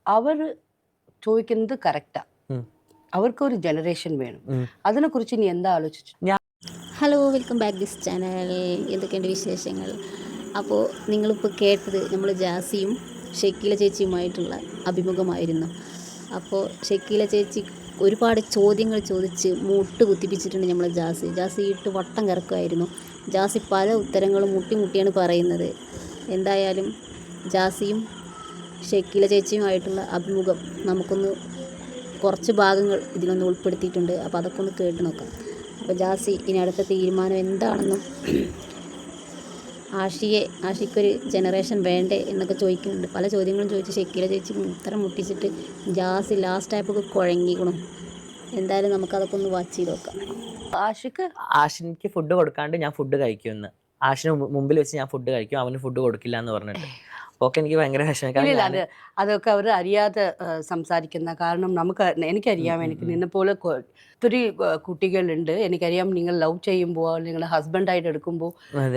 അവർ ചോദിക്കുന്നത് കറക്റ്റാ. ഉം. അവർക്കൊരു ജനറേഷൻ വേണം. ഉം. അതിനെക്കുറിച്ച് നീ എന്താ ആലോചിച്ചു? Hello, welcome back this channel. എന്തൊക്കെയുണ്ട് വിശേഷങ്ങൾ? അപ്പോൾ നിങ്ങളിപ്പോൾ കേട്ടത് നമ്മൾ ജാസിയും ഷക്കീല ചേച്ചിയുമായിട്ടുള്ള അഭിമുഖമായിരുന്നു. അപ്പോൾ ഷക്കീല ചേച്ചി ഒരുപാട് ചോദ്യങ്ങൾ ചോദിച്ച് മുട്ട് കുത്തിപ്പിച്ചിട്ടുണ്ട് നമ്മൾ ജാസി ഇട്ട് വട്ടം കറക്കുമായിരുന്നു. ജാസി പല ഉത്തരങ്ങളും മുട്ടിയാണ് പറയുന്നത്. എന്തായാലും ജാസിയും ഷക്കീല ചേച്ചിയുമായിട്ടുള്ള അഭിമുഖം നമുക്കൊന്ന് കുറച്ച് ഭാഗങ്ങൾ ഇതിലൊന്ന് ഉൾപ്പെടുത്തിയിട്ടുണ്ട്. അപ്പോൾ അതൊക്കെ ഒന്ന് കേട്ട് നോക്കാം. അപ്പോൾ ജാസി ഇനി അടുത്ത തീരുമാനം എന്താണെന്നും ആഷിക്കൊരു ജനറേഷൻ വേണ്ടേ എന്നൊക്കെ ചോദിക്കുന്നുണ്ട്. പല ചോദ്യങ്ങളും ചോദിച്ച് ഷക്കീല ചേച്ചി ഉത്തരം മുട്ടിച്ചിട്ട് ജാസി ലാസ്റ്റ് ആയപ്പോൾ കുഴങ്ങിക്കണം. എന്തായാലും നമുക്കതൊക്കെ ഒന്ന് വാച്ച് ചെയ്ത് നോക്കാം. ആഷിനിക്ക് ഫുഡ് കൊടുക്കാണ്ട് ഞാൻ ഫുഡ് കഴിക്കുമെന്ന്, ആഷിന് മുമ്പിൽ വെച്ച് ഞാൻ ഫുഡ് കഴിക്കും, അവന് ഫുഡ് കൊടുക്കില്ല എന്ന് പറഞ്ഞിട്ട്. അപ്പോൾ എനിക്ക് ഭയങ്കര വിഷമം. അതൊക്കെ അവർ അറിയാതെ സംസാരിക്കുന്ന കാരണം എനിക്കറിയാം. എനിക്ക് നിന്നെപ്പോലെ ഒത്തിരി കുട്ടികളുണ്ട്. എനിക്കറിയാം, നിങ്ങൾ ലവ് ചെയ്യുമ്പോൾ നിങ്ങളുടെ ഹസ്ബൻഡായിട്ട് എടുക്കുമ്പോൾ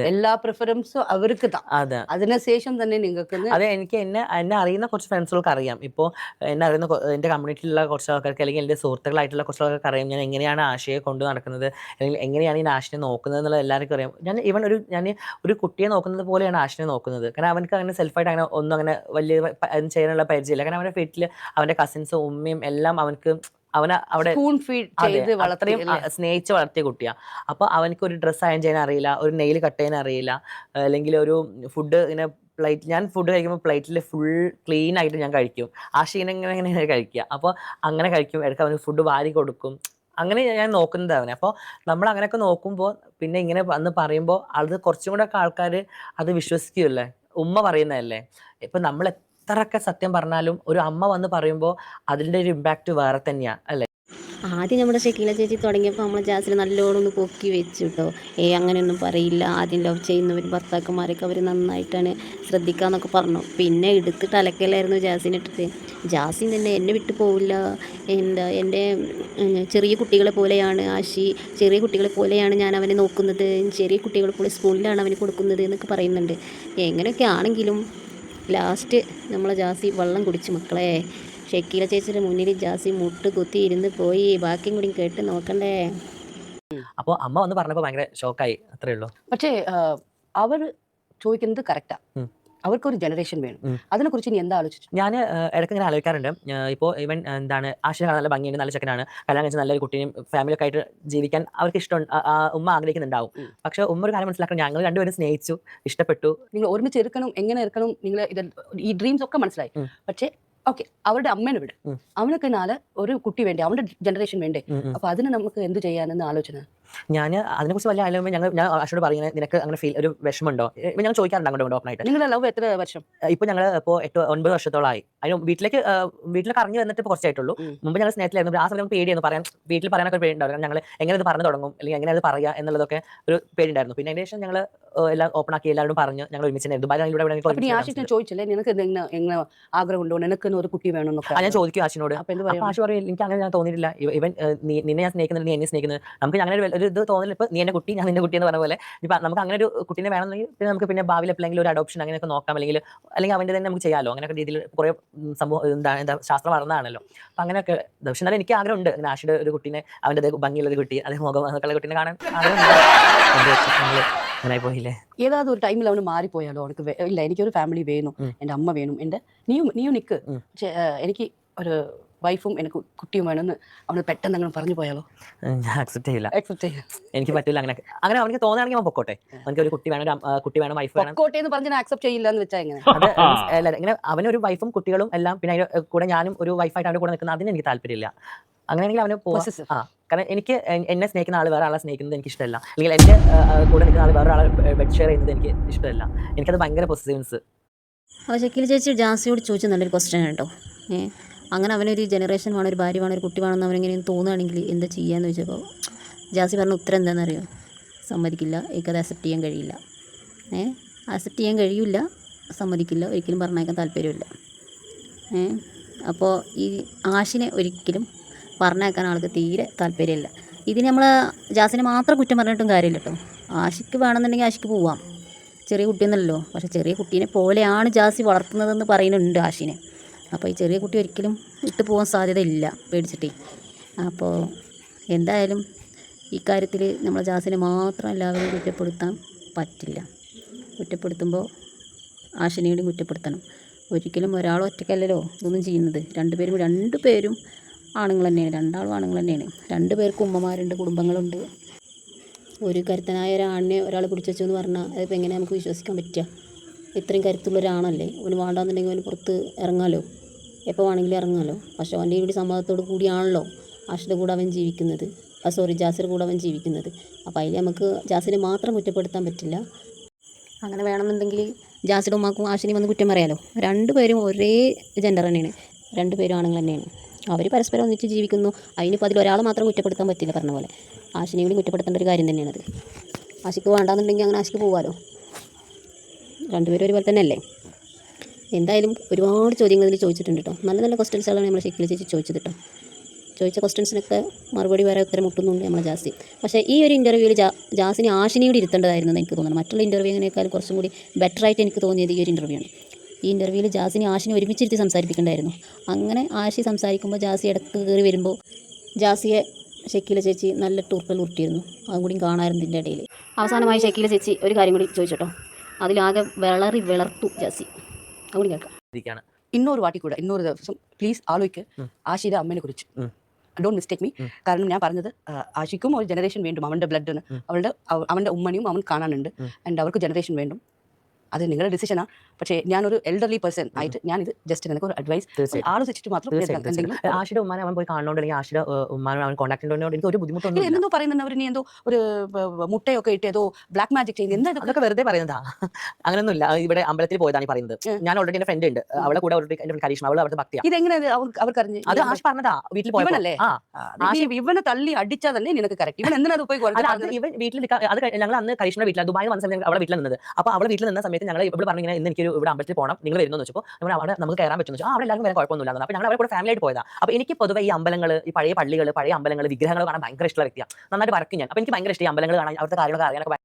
എല്ലാ പ്രിഫറൻസും അവർക്ക് അതെ. അതിനുശേഷം തന്നെ നിങ്ങൾക്ക് അതെ, എനിക്ക് എന്നെ അറിയുന്ന കുറച്ച് ഫ്രണ്ട്സുകൾക്ക് അറിയാം. ഇപ്പോൾ എന്നെ അറിയുന്ന എൻ്റെ കമ്മ്യൂണിറ്റിയിലുള്ള കുറച്ച് ആൾക്കാർക്ക്, അല്ലെങ്കിൽ എൻ്റെ സുഹൃത്തുക്കളായിട്ടുള്ള കുറച്ച് ആൾക്കാർക്ക് അറിയാം ഞാൻ എങ്ങനെയാണ് ആശയെ കൊണ്ട് നടക്കുന്നത്, അല്ലെങ്കിൽ എങ്ങനെയാണ് ഈ ആശിനെ നോക്കുന്നത് എന്നുള്ളത് എല്ലാവർക്കും അറിയാം. ഞാൻ ഒരു കുട്ടിയെ നോക്കുന്നത് പോലെയാണ് ആശിനെ നോക്കുന്നത്. കാരണം അവനക്ക് അങ്ങനെ സെൽഫായിട്ട് അങ്ങനെ ഒന്നും അങ്ങനെ വലിയ ചെയ്യാനുള്ള പരിചയമില്ല. കാരണം അവൻ്റെ വീട്ടിൽ അവൻ്റെ കസിൻസും ഉമ്മയും എല്ലാം അവനെ അവിടെ അത്രയും സ്നേഹിച്ച് വളർത്തിയ കുട്ടിയാണ്. അപ്പോൾ അവനക്ക് ഒരു ഡ്രസ്സ് അയൺ ചെയ്യാൻ അറിയില്ല, ഒരു നെയിൽ കട്ട് ചെയ്യാൻ അറിയില്ല, അല്ലെങ്കിൽ ഒരു ഫുഡ് ഇങ്ങനെ ഞാൻ ഫുഡ് കഴിക്കുമ്പോൾ പ്ലേറ്റിൽ ഫുൾ ക്ലീൻ ആയിട്ട് ഞാൻ കഴിക്കും. ഇങ്ങനെ കഴിക്കുക. അപ്പോൾ അങ്ങനെ കഴിക്കും. ഇടയ്ക്ക് അവന് ഫുഡ് വാരി കൊടുക്കും. അങ്ങനെ ഞാൻ നോക്കുന്നത് അവനെ. അപ്പോൾ നമ്മൾ അങ്ങനെയൊക്കെ നോക്കുമ്പോൾ പിന്നെ ഇങ്ങനെ വന്ന് പറയുമ്പോൾ അത് കുറച്ചും കൂടെ ഒക്കെ ആൾക്കാർ അത് വിശ്വസിക്കുമല്ലേ, ഉമ്മ പറയുന്നതല്ലേ. ഇപ്പം നമ്മൾ എത്രയൊക്കെ സത്യം പറഞ്ഞാലും ഒരു അമ്മ വന്ന് പറയുമ്പോൾ അതിൻ്റെ ഒരു ഇമ്പാക്റ്റ് വേറെ തന്നെയാണ് അല്ലേ. ആദ്യം നമ്മുടെ ഷക്കീല ചേച്ചി തുടങ്ങിയപ്പോൾ നമ്മൾ ജാസിനെ നല്ലോണം ഒന്ന് പൊക്കി വെച്ചു കേട്ടോ. അങ്ങനെയൊന്നും പറയില്ല, ആദ്യം ലവ് ചെയ്യുന്നവർ ഭർത്താക്കന്മാരൊക്കെ അവർ നന്നായിട്ടാണ് ശ്രദ്ധിക്കാമെന്നൊക്കെ പറഞ്ഞു. പിന്നെ എടുത്തിട്ട് അലക്കലായിരുന്നു ജാസിനെ ഇട്ടിട്ട്. ജാസിൻ തന്നെ എന്നെ വിട്ടു പോവില്ല, എൻ്റെ ചെറിയ കുട്ടികളെ പോലെയാണ് ആശി, ചെറിയ കുട്ടികളെ പോലെയാണ് ഞാൻ അവനെ നോക്കുന്നത്, ചെറിയ കുട്ടികളെ പോലെ സ്കൂളിലാണ് അവന് കൊടുക്കുന്നത് എന്നൊക്കെ പറയുന്നുണ്ട്. എങ്ങനെയൊക്കെ ആണെങ്കിലും ലാസ്റ്റ് നമ്മളെ ജാസി വെള്ളം കുടിച്ചു മക്കളെ. ഷക്കീല ചേച്ചിയുടെ മുന്നിൽ ജാസി മുട്ട് കുത്തി ഇരുന്ന് പോയി. ബാക്കിയും കൂടി കേട്ട് നോക്കണ്ടേ. അപ്പോൾ അമ്മ വന്ന് പറഞ്ഞപ്പോൾ ഭയങ്കര ഷോക്കായി, അത്രേ ഉള്ളൂ. പക്ഷേ അവർ ചോദിക്കുന്നത് കറക്റ്റാ. അവർക്കൊരു ജനറേഷൻ വേണം. അതിനെക്കുറിച്ച് നീ എന്താ ആലോചിച്ചു? ഞാൻ ഇടയ്ക്ക് ഇങ്ങനെ ആലോചിക്കാറുണ്ട്. ഇപ്പോൾ ഇവൻ ആഷിനെ നല്ല ഭംഗിയുണ്ട്, നല്ല ചെക്കനാണ്, കല്യാണം കഴിച്ച നല്ലൊരു കുട്ടിയും ഫാമിലിയൊക്കെ ആയിട്ട് ജീവിക്കാൻ അവർക്ക് ഇഷ്ടം, ഉമ്മ ആഗ്രഹിക്കുന്നുണ്ടാവും. പക്ഷെ ഉമ്മ ഒരു കാര്യം മനസ്സിലാക്കണം, ഞങ്ങൾ രണ്ടുപേരും സ്നേഹിച്ചു, ഇഷ്ടപ്പെട്ടു, നിങ്ങൾ ഒരുമിച്ച് എടുക്കണം, എങ്ങനെ എടുക്കണം, നിങ്ങൾ ഈ ഡ്രീംസ് ഒക്കെ മനസ്സിലായി. പക്ഷേ ഓക്കെ, അവരുടെ അമ്മേനെ വിട്, അവനൊക്കെ നാളെ ഒരു കുട്ടി വേണ്ടേ, അവന്റെ ജനറേഷൻ വേണ്ടേ. അപ്പൊ അതിന് നമുക്ക് എന്ത് ചെയ്യാനെന്ന് ആലോചന. ഞാൻ അതിനെക്കുറിച്ച് വലിയ ആലോചന ഞാൻ ആഷിനോട് പറയുന്നത്, നിനക്ക് അങ്ങനെ ഫീൽ ഒരു വിഷമമുണ്ടോ? ഇപ്പം ഞങ്ങൾ ചോദിക്കാറുണ്ട് അങ്ങോട്ട് ഓപ്പണായിട്ട്. നിങ്ങളുടെ ലവ് എത്ര വർഷം? ഇപ്പോൾ ഞങ്ങൾ ഇപ്പോൾ 8-9 വർഷത്തോളമായി. അതിന് വീട്ടിലേക്ക് അറിഞ്ഞു വന്നിട്ട് ഇപ്പോൾ കുറച്ചായിട്ടുള്ളൂ. മുമ്പ് ഞങ്ങൾ സ്നേഹത്തിലായിരുന്നു. ആ സമയം പേടിയായിരുന്നു, വീട്ടിൽ പറയാനൊക്കെ പേടി ഉണ്ടായിരുന്നു. ഞങ്ങൾ എങ്ങനെ ഇത് പറഞ്ഞു തുടങ്ങും, അല്ലെങ്കിൽ എങ്ങനെ അത് പറയുക എന്നുള്ളതൊക്കെ ഒരു പേടിയുണ്ടായിരുന്നു. പിന്നെ അതിന് ശേഷം ഞങ്ങൾ എല്ലാം ഓപ്പൺ ആക്കി എല്ലാവരും പറഞ്ഞു, ഞങ്ങൾ ഒരുമിച്ച് ദുബായിലൂടെ ചോദിച്ചില്ലേ നിനക്ക് എങ്ങനെ ആഗ്രഹം ഉണ്ടോ, നിനക്ക് ഒരു കുട്ടി വേണമെന്നൊക്കെ? ഞാൻ ചോദിക്കും ആഷിനോട്. ആഷ് പറയും എനിക്ക് അങ്ങനെ ഞാൻ തോന്നിയിട്ടില്ല, ഇവൻ നിന്നെ ഞാൻ സ്നേഹിക്കുന്നത്, നീ എന്നെ സ്നേഹിക്കുന്നത്, നമുക്ക് അങ്ങനെ ഒരു ഇത് തോന്നില്ല. ഇപ്പോൾ നീ എൻ്റെ കുട്ടി, ഞാൻ നിന്റെ കുട്ടി എന്ന് പറഞ്ഞ പോലെ ഇപ്പം നമുക്ക് അങ്ങനെ ഒരു കുട്ടീനെ വേണമെന്നെങ്കിൽ പിന്നെ നമുക്ക് പിന്നെ ഭാവിയിൽ എപ്പോഴെങ്കിലും ഒരു അഡോപ്ഷൻ അങ്ങനെയൊക്കെ നോക്കാം, അല്ലെങ്കിൽ അവൻ്റെ തന്നെ നമുക്ക് ചെയ്യാമല്ലോ. അങ്ങനെയൊക്കെ രീതിയിൽ കുറേ സംഭവം എന്താ ശാസ്ത്രം വളർന്നതാണല്ലോ. അപ്പം അങ്ങനെയൊക്കെ. പക്ഷെ എന്നാലും എനിക്ക് ആഗ്രഹമുണ്ട് ഇങ്ങനെ ആഷിയുടെ ഒരു കുട്ടീനെ, അവൻ്റെ ഭംഗിയുള്ളൊരു കുട്ടി, അതേ മുഖം അതൊക്കെയുള്ള കുട്ടീനെ കാണാൻ ആഗ്രഹമുണ്ട്. അങ്ങനെ പോയില്ലേ, ഏതാவது ഒരു ടൈമിൽ അവന് മാറിപ്പോയാലോ, അവനക്ക് ഇല്ല എനിക്കൊരു ഫാമിലി വേണം, എൻ്റെ അമ്മ വേണം, എൻ്റെ നീയും നിൽക്ക്, പക്ഷേ എനിക്ക് ഒരു വൈഫും എനിക്ക് കുട്ടിയും വേണമെന്ന് അവന് പെട്ടെന്ന് അങ്ങനെ പറഞ്ഞു പോയാലോ? ഞാൻ അക്സെപ്റ്റ് ചെയ്യില്ല. എനിക്ക് പറ്റില്ല. അങ്ങനെ അവർക്ക് തോന്നുകയാണെങ്കിൽ അവൻ പൊക്കോട്ടെ. അവർക്ക് ഒരു കുട്ടി വേണം, വൈഫ് വേണം. പൊക്കോട്ടെ എന്ന് പറഞ്ഞാൽ ആക്സെപ്റ്റ് ചെയ്യില്ല എന്ന് വെച്ചാൽ എങ്ങനെ? അത് ഇങ്ങനെ അവനൊരു വൈഫും കുട്ടികളും എല്ലാം, പിന്നെ അതിന്റെ കൂടെ ഞാനും ഒരു വൈഫായിട്ട് അവൻ്റെ കൂടെ നിൽക്കുന്നത്, അതിന് എനിക്ക് താല്പര്യമില്ല. അങ്ങനെയാണെങ്കിൽ അവന് പോവാം. കാരണം എനിക്ക് എന്നെ സ്നേഹിക്കുന്ന ആൾ വേറെ ആളെ സ്നേഹിക്കുന്നത് എനിക്ക് ഇഷ്ടമല്ല, അല്ലെങ്കിൽ എൻ്റെ കൂടെ നിൽക്കുന്ന ആൾ വേറെ ആളെ ബെഡ് ഷെയർ ചെയ്യുന്നത് എനിക്ക് ഇഷ്ടമല്ല. എനിക്കത് ഭയങ്കര പൊസസീവ്നെസ്. അപ്പോൾ ഷക്കീല ചേച്ചി ജാസിയോട് ചോദിച്ച നല്ലൊരു ക്വസ്റ്റ്യൻ കേട്ടോ. അങ്ങനെ അവനൊരു ജനറേഷൻ വേണം, ഒരു ഭാര്യ വേണം, ഒരു കുട്ടി വേണമെന്ന് അവനെങ്ങനെയും തോന്നുകയാണെങ്കിൽ എന്താ ചെയ്യാന്ന് ചോദിച്ചപ്പോൾ ജാസി പറഞ്ഞ ഉത്തരം എന്താണെന്നറിയോ? സമ്മതിക്കില്ല, എനിക്കത് അക്സെപ്റ്റ് ചെയ്യാൻ കഴിയില്ല. അക്സെപ്റ്റ് ചെയ്യാൻ കഴിയില്ല, സമ്മതിക്കില്ല, ഒരിക്കലും പറഞ്ഞേക്കാൻ താല്പര്യമില്ല. അപ്പോൾ ഈ ആഷിനെ ഒരിക്കലും പറഞ്ഞേക്കാൻ ആൾക്ക് തീരെ താല്പര്യമില്ല. ഇതിന് നമ്മൾ ജാസിനെ മാത്രം കുറ്റം പറഞ്ഞിട്ടും കാര്യമില്ല കേട്ടോ. ആഷിക്ക് വേണമെന്നുണ്ടെങ്കിൽ ആഷിക്ക് പോവാം, ചെറിയ കുട്ടിയൊന്നുമല്ലോ. പക്ഷേ ചെറിയ കുട്ടീനെ പോലെയാണ് ജാസി വളർത്തുന്നതെന്ന് പറയുന്നുണ്ട് ആഷിനെ. അപ്പോൾ ഈ ചെറിയ കുട്ടി ഒരിക്കലും ഇട്ട് പോകാൻ സാധ്യതയില്ല പേടിച്ചിട്ടേ. അപ്പോൾ എന്തായാലും ഇക്കാര്യത്തിൽ നമ്മൾ ജാസിനെ മാത്രം എല്ലാവരും കുറ്റപ്പെടുത്താൻ പറ്റില്ല. കുറ്റപ്പെടുത്തുമ്പോൾ ആഷിനെയും കുറ്റപ്പെടുത്തണം. ഒരിക്കലും ഒരാൾ ഒറ്റയ്ക്കല്ലല്ലോ ഇതൊന്നും ചെയ്യുന്നത്. രണ്ടുപേരും ആണുങ്ങൾ തന്നെയാണ്, രണ്ടാളും ആണുങ്ങൾ തന്നെയാണ്. 2 പേർക്കും ഉമ്മമാരുണ്ട്, കുടുംബങ്ങളുണ്ട്. ഒരു കരുത്തനായ ഒരാണിനെ ഒരാൾ പിടിച്ചു വെച്ചു എന്ന് പറഞ്ഞാൽ അതിപ്പോൾ എങ്ങനെ നമുക്ക് വിശ്വസിക്കാൻ പറ്റുക? ഇത്രയും കരുത്തുള്ള ഒരാണല്ലേ, അവന് വേണ്ടാന്നുണ്ടെങ്കിൽ അവന് പുറത്ത് ഇറങ്ങാമല്ലോ, എപ്പോൾ വേണമെങ്കിലും ഇറങ്ങാമല്ലോ. പക്ഷേ അവൻ്റെ കൂടി സമ്മതത്തോടു കൂടിയാണല്ലോ ആഷിൻ്റെ കൂടെ അവൻ ജീവിക്കുന്നത്, ജാസിയുടെ കൂടെ അവൻ ജീവിക്കുന്നത്. അപ്പോൾ അതിൽ നമുക്ക് ജാസിനെ മാത്രം കുറ്റപ്പെടുത്താൻ പറ്റില്ല. അങ്ങനെ വേണമെന്നുണ്ടെങ്കിൽ ജാസിയുടെ ഉമ്മാക്കും ആഷിനെയും വന്ന് കുറ്റം പറയാമല്ലോ. 2 പേരും ഒരേ ജെൻഡർ തന്നെയാണ്, 2 പേരും ആണുങ്ങൾ തന്നെയാണ്. അവർ പരസ്പരം ഒന്നിച്ച് ജീവിക്കുന്നു. അതിനിപ്പോൾ അതിലൊരാളെ മാത്രം കുറ്റപ്പെടുത്താൻ പറ്റില്ല. പറഞ്ഞ പോലെ ആഷിനെയും കൂടി കുറ്റപ്പെടുത്തേണ്ട ഒരു കാര്യം തന്നെയാണത്. ആഷിക്ക് വേണ്ടാന്നുണ്ടെങ്കിൽ അങ്ങനെ ആഷിക്ക് പോകാമല്ലോ. 2 പേരും ഒരുപോലെ തന്നെ അല്ലേ. എന്തായാലും ഒരുപാട് ചോദ്യങ്ങൾ ഇതിൽ ചോദിച്ചിട്ടുണ്ട് കേട്ടോ. നല്ല നല്ല ക്വസ്റ്റ്യൻസുകളാണ് നമ്മൾ ഷെക്കീല ചേച്ചി ചോദിച്ചത് കേട്ടോ. ചോദിച്ച ക്വസ്റ്റ്യൻസിനൊക്കെ മറുപടി വേറെ ഉത്തരം മുട്ടുന്നുണ്ട് നമ്മളെ ജാസി. പക്ഷേ ഈ ഒരു ഇൻ്റർവ്യൂവിൽ ജാസിനെ ആഷിനെ കൂടി ഇരുത്തേണ്ടതായിരുന്നു എനിക്ക് തോന്നുന്നു. മറ്റുള്ള ഇൻ്റർവ്യൂവിനേക്കാളും കുറച്ചും കൂടി ബെറ്ററായിട്ട് എനിക്ക് തോന്നിയത് ഈ ഒരു ഇൻ്റർവ്യൂ ആണ്. ഈ ഇൻ്റർവ്യൂവിൽ ജാസിനെ ആഷിനെ ഒരുമിച്ചിരുത്തി സംസാരിപ്പിക്കേണ്ടായിരുന്നു. അങ്ങനെ ആഷി സംസാരിക്കുമ്പോൾ ജാസി ഇടയ്ക്ക് കയറി വരുമ്പോൾ ജാസിയെ ഷെക്കീല ചേച്ചി നല്ല ടൂർക്കൽ ഉരുട്ടിയിരുന്നു. അതും കൂടി കാണാമായിരുന്നു ഇതിൻ്റെ ഇടയിൽ. അവസാനമായി ഷെക്കീല ചേച്ചി ഒരു കാര്യം കൂടി ചോദിച്ചോട്ടോ. അതിലാകെ വിളർത്തു ജാസി. അതുകൂടി കേൾക്കാം. ಇನ್ನೊರು ವಾಟಿ ಕೂಡ ಇನ್ನೊರು ദിവസം പ്ലീസ് ആലോചിക്ക് ആഷിയുടെ അമ്മേനെ കുറിച്ച്. Don't mistake me. കാരണം ഞാൻ പറഞ്ഞത് ആഷിക്കും ഒരു ജനറേഷൻ വേണ്ടും. അവൻ്റെ ബ്ലഡ് അവൻ്റെ ഉമ്മനെയും അവൻ കാണാനുണ്ട്. ആൻഡ് അവർക്ക് ജനറേഷൻ വേണ്ടും. അത് നിങ്ങളുടെ ഡിസിഷനാണ്. പക്ഷേ ഞാനൊരു എൽഡർലി പേഴ്സൺ ആയിട്ട് ഞാനിത് ജസ്റ്റ് എനിക്ക് ഒരു അഡ്വൈസ് ആലോചിച്ചിട്ട് മാത്രം. ആഷിയുടെ ഉമ്മാനെ അവൻ പോയി കാണുന്നോണ്ട് അല്ലെങ്കിൽ ആഷിയുടെ ഉമ്മാനെ അവൻ കോൺടാക്ട് ഉണ്ടോണ്ട് എനിക്ക് ഒരു ബുദ്ധിമുട്ടൊന്നും. എന്തോ പറയുന്നത് അവർ നീ എന്തോ ഒരു മുട്ടയൊക്കെ ഇട്ട് ഏതോ ബ്ലാക്ക് മാജിക് ചെയ്യുന്നത് എന്താ? അതൊക്കെ വെറുതെ പറയുന്നതാ. അങ്ങനെയൊന്നുമില്ല. ഇവിടെ അമ്പലത്തിൽ പോയതാണ് പറയുന്നത്. ഞാൻ ഓൾറെഡി എൻ്റെ ഫ്രണ്ട് ഉണ്ട്, അവളെ കൂടെ എൻ്റെ കരീഷ്മ, അവൾ അവിടുത്തെ ഭക്തിയാണ്. ഇതെങ്ങനെ അവർക്കറിഞ്ഞു? അത് ആഷ് പറഞ്ഞതാ. വീട്ടിൽ പോയല്ലേ ഇവനെ തള്ളി അടിച്ചാൽ തന്നെ നിനക്ക് കറക്റ്റ്. ഇവൻ എന്തിനാ പോയി ഇവൻ വീട്ടിൽ അത് ഞങ്ങൾ അന്ന് കരീഷ്മ വീട്ടിൽ ദുബായിൽ വന്ന സമയത്ത് അവളെ വീട്ടിൽ നിന്നത്. അപ്പോൾ അവളെ വീട്ടിൽ നിന്ന സമയത്ത് ഞങ്ങൾ ഇവിടെ പറഞ്ഞു ഇങ്ങനെ എനിക്ക് ഇവിടെ അമ്പലത്തിൽ പോകണം, നിങ്ങൾ വരുന്നതെന്ന് വെച്ചപ്പോൾ നമ്മൾ അവിടെ നമുക്ക് കയറാൻ പറ്റുമെന്ന് വെച്ചാൽ അവിടെ എല്ലാവരും വരാൻ കുഴപ്പമൊന്നുമില്ല. അപ്പോൾ ഞങ്ങൾ അവരെ കൂടെ ഫാമിലി ആയിട്ട് പോയതാണ്. അപ്പോൾ എനിക്ക് പൊതുവെ ഈ അമ്പലങ്ങൾ, ഈ പഴയ പള്ളികൾ, പഴയ അമ്പലങ്ങൾ, വിഗ്രഹങ്ങൾ കാണാൻ ഭയങ്കര ഇഷ്ടമുള്ള വ്യക്തിയാണ്. നന്നായിട്ട് വരയ്ക്കും ഞാൻ. അപ്പോൾ എനിക്ക് ഭയങ്കര ഇഷ്ടം ഈ അമ്പലങ്ങൾ കാണാൻ, അവിടുത്തെ കാര്യങ്ങളൊക്കെ അറിയാനൊക്കെ.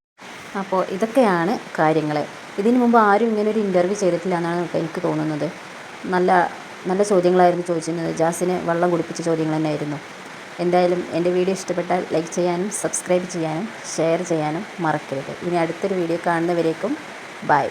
അപ്പോൾ ഇതൊക്കെയാണ് കാര്യങ്ങൾ. ഇതിനു മുമ്പ് ആരും ഇങ്ങനെ ഒരു ഇൻ്റർവ്യൂ ചെയ്തിട്ടില്ല എന്നാണ് എനിക്ക് തോന്നുന്നത്. നല്ല നല്ല ചോദ്യങ്ങളായിരുന്നു ചോദിച്ചിരുന്നത്. ജാസിനെ വെള്ളം കുടിപ്പിച്ച ചോദ്യങ്ങൾ തന്നെയായിരുന്നു. എന്തായാലും എൻ്റെ വീഡിയോ ഇഷ്ടപ്പെട്ടാൽ ലൈക്ക് ചെയ്യാനും സബ്സ്ക്രൈബ് ചെയ്യാനും ഷെയർ ചെയ്യാനും മറക്കരുത്. ഇനി അടുത്തൊരു വീഡിയോ കാണുന്നവരേക്കും ബൈ.